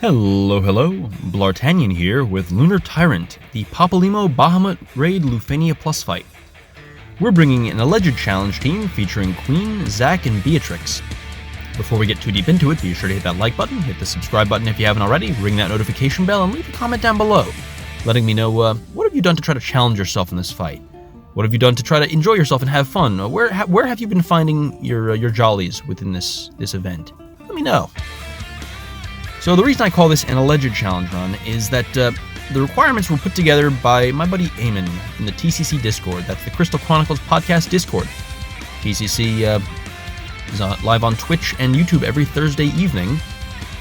Hello, Bl'Artagnan here with Lunar Tyrant, the Papalymo Bahamut Raid Lufenia Plus fight. We're bringing an alleged challenge team featuring Queen, Zack, and Beatrix. Before we get too deep into it, be sure to hit that like button, hit the subscribe button if you haven't already, ring that notification bell, and leave a comment down below, letting me know what have you done to try to challenge yourself in this fight? What have you done to try to enjoy yourself and have fun? Where have you been finding your jollies within this event? Let me know. So the reason I call this an alleged challenge run is that the requirements were put together by my buddy Eamon in the TCC Discord. That's the Crystal Chronicles podcast Discord. TCC is live on Twitch and YouTube every Thursday evening,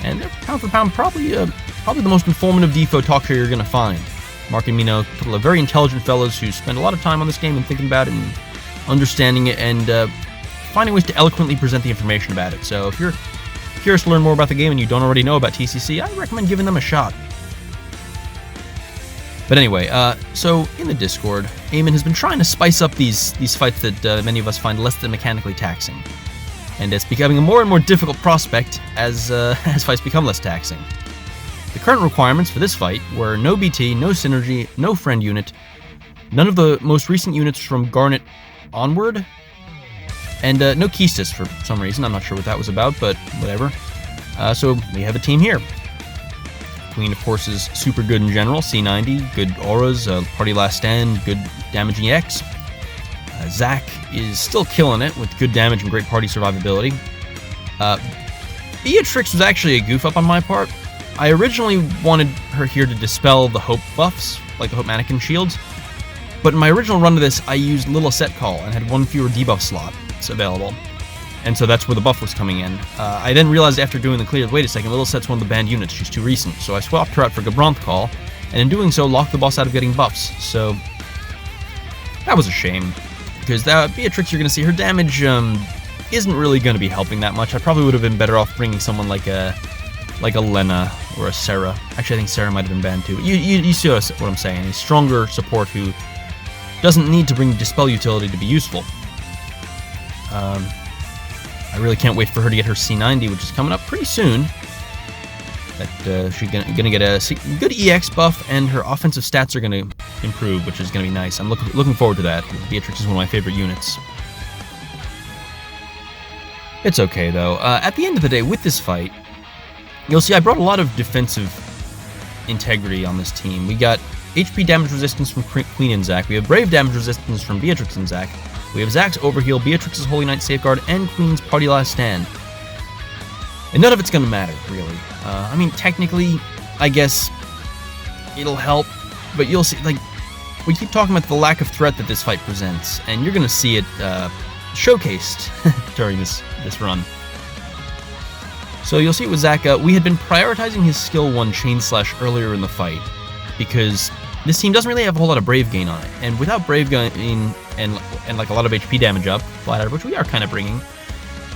and they're pound for pound probably the most informative DFFOO talk show you're going to find. Mark and Mino, a couple of very intelligent fellows who spend a lot of time on this game and thinking about it and understanding it and finding ways to eloquently present the information about it. So if you're curious to learn more about the game and you don't already know about TCC, I recommend giving them a shot. But anyway, so in the Discord, Eamon has been trying to spice up these fights that many of us find less than mechanically taxing. And it's becoming a more and more difficult prospect as fights become less taxing. The current requirements for this fight were no BT, no synergy, no friend unit, none of the most recent units from Garnet onward, and no Keystis for some reason. I'm not sure what that was about, but whatever. So we have a team here. Queen, of course, is super good in general. C90, good auras, party last stand, good damaging EX. Zack is still killing it with good damage and great party survivability. Beatrix was actually a goof up on my part. I originally wanted her here to dispel the Hope buffs, like the Hope Mannequin shields. But in my original run of this, I used Little Set Call and had one fewer debuff slot available, and so that's where the buff was coming in. I then realized after doing the clear, wait a second, Little Set's one of the banned units, she's too recent, so I swapped her out for Gabronth Call, and in doing so, locked the boss out of getting buffs, so that was a shame, because Beatrix, you're going to see her damage isn't really going to be helping that much. I probably would have been better off bringing someone like a Lena or a Sarah. Actually, I think Sarah might have been banned too. You see what I'm saying, a stronger support who doesn't need to bring Dispel utility to be useful. I really can't wait for her to get her C90, which is coming up pretty soon. That she's gonna get a good EX buff, and her offensive stats are gonna improve, which is gonna be nice. I'm looking forward to that. Beatrix is one of my favorite units. It's okay though. At the end of the day, with this fight, you'll see I brought a lot of defensive integrity on this team. We got HP damage resistance from Queen and Zack. We have Brave damage resistance from Beatrix and Zack. We have Zack's Overheal, Beatrix's Holy Knight Safeguard, and Queen's Party Last Stand. And none of it's going to matter, really. I mean, technically, I guess it'll help, but you'll see, like, we keep talking about the lack of threat that this fight presents, and you're going to see it showcased during this run. So you'll see it with Zack. We had been prioritizing his skill 1 Chain Slash earlier in the fight, because this team doesn't really have a whole lot of Brave gain on it, and without Brave gain and like a lot of HP damage up, flat out, which we are kind of bringing,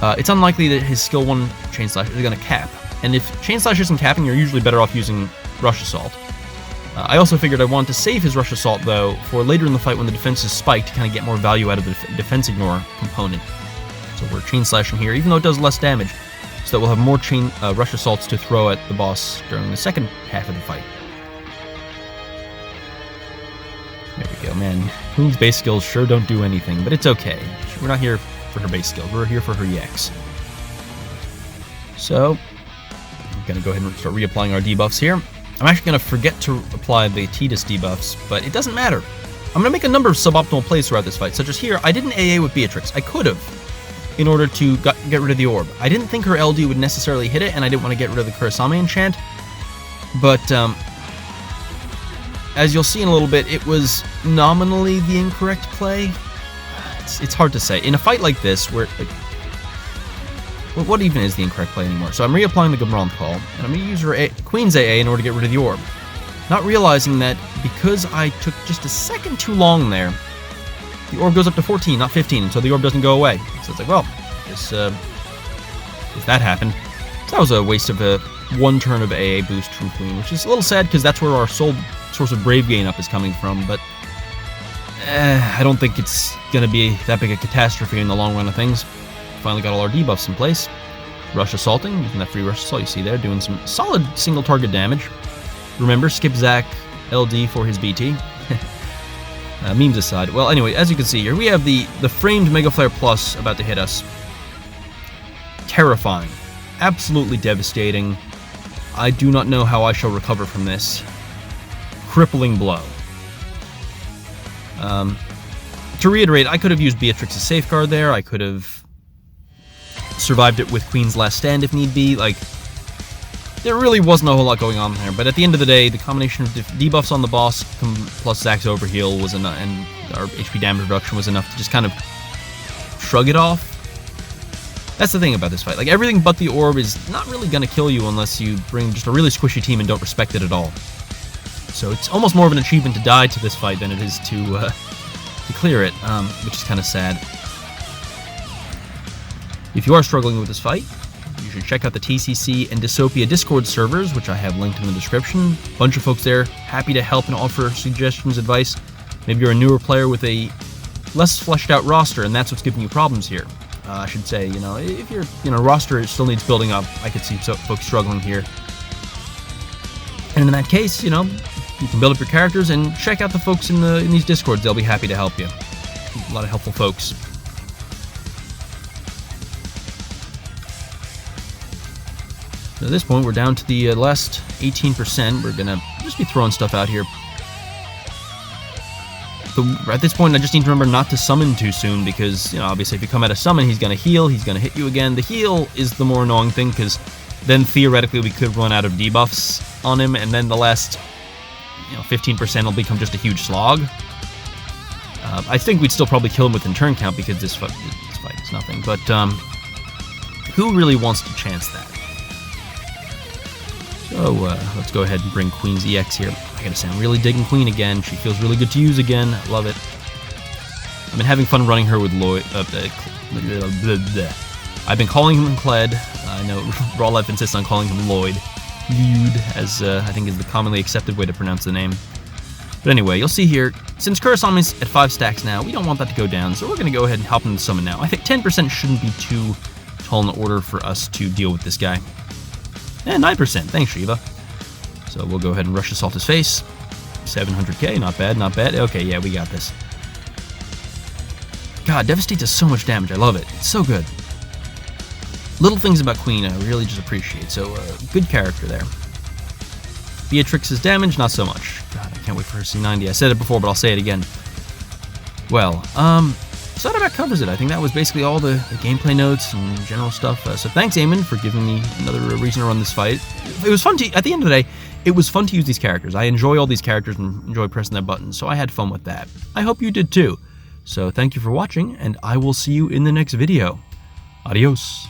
it's unlikely that his skill 1 Chain Slash is going to cap. And if Chain Slash isn't capping, you're usually better off using Rush Assault. I also figured I wanted to save his Rush Assault, though, for later in the fight when the defense is spiked to kind of get more value out of the defense ignore component. So we're Chain Slashing here, even though it does less damage, so that we'll have more Rush Assaults to throw at the boss during the second half of the fight. There we go, man. Queen's base skills sure don't do anything, but it's okay. We're not here for her base skills, we're here for her EX. So, I'm going to go ahead and start reapplying our debuffs here. I'm actually going to forget to apply the Tidus debuffs, but it doesn't matter. I'm going to make a number of suboptimal plays throughout this fight, such as here, I didn't AA with Beatrix. I could have, in order to get rid of the orb. I didn't think her LD would necessarily hit it, and I didn't want to get rid of the Kurasame enchant, but as you'll see in a little bit, it was nominally the incorrect play. It's hard to say. In a fight like this, where, like, what even is the incorrect play anymore? So I'm reapplying the Gabronth Call, and I'm going to use her Queen's AA in order to get rid of the orb. Not realizing that because I took just a second too long there, the orb goes up to 14, not 15, and so the orb doesn't go away. So it's like, well, if that happened, so that was a waste of a one turn of AA boost from Queen, which is a little sad because that's where our sole source of Brave gain up is coming from, but I don't think it's going to be that big a catastrophe in the long run of things. Finally got all our debuffs in place. Rush assaulting, using that free rush assault you see there, doing some solid single target damage. Remember, skip Zach LD for his BT. Memes aside. Well, anyway, as you can see here, we have the framed Mega Flare Plus about to hit us. Terrifying. Absolutely devastating. I do not know how I shall recover from this. Crippling blow. To reiterate, I could have used Beatrix's Safeguard there. I could have survived it with Queen's Last Stand if need be. Like, there really wasn't a whole lot going on there. But at the end of the day, the combination of debuffs on the boss plus Zach's Overheal was enough, and our HP damage reduction was enough to just kind of shrug it off. That's the thing about this fight. Like, everything but the orb is not really going to kill you unless you bring just a really squishy team and don't respect it at all. So it's almost more of an achievement to die to this fight than it is to clear it, which is kind of sad. If you are struggling with this fight, you should check out the TCC and Dystopia Discord servers, which I have linked in the description. Bunch of folks there, happy to help and offer suggestions, advice. Maybe you're a newer player with a less fleshed out roster, and that's what's giving you problems here. I should say, if your roster still needs building up, I could see folks struggling here. And in that case, you can build up your characters and check out the folks in these Discords. They'll be happy to help you. A lot of helpful folks. So at this point, we're down to the last 18%. We're gonna just be throwing stuff out here. At this point, I just need to remember not to summon too soon because, obviously if you come out of summon, he's going to heal, he's going to hit you again. The heal is the more annoying thing because then theoretically we could run out of debuffs on him, and then the last 15% will become just a huge slog. I think we'd still probably kill him within turn count because this fight is nothing, but who really wants to chance that? So let's go ahead and bring Queen's EX here. I gotta say, I'm really digging Queen again. She feels really good to use again. I love it. I've been having fun running her with Lloyd. I've been calling him Kled. I know Raw Life insists on calling him Lloyd, as I think is the commonly accepted way to pronounce the name. But anyway, you'll see here, since Kurasami is at 5 stacks now, we don't want that to go down, so we're going to go ahead and hop into the summon now. I think 10% shouldn't be too tall in order for us to deal with this guy. And 9%, thanks Shiva. So we'll go ahead and rush assault his face. 700k, not bad, not bad. Okay, yeah, we got this. God, Devastate does so much damage, I love it. It's so good. Little things about Queen I really just appreciate, so good character there. Beatrix's damage, not so much. God, I can't wait for her C90. I said it before, but I'll say it again. Well, so that about covers it. I think that was basically all the gameplay notes and general stuff. So thanks, Eamon, for giving me another reason to run this fight. It was fun at the end of the day, it was fun to use these characters. I enjoy all these characters and enjoy pressing their buttons, so I had fun with that. I hope you did too. So thank you for watching, and I will see you in the next video. Adios.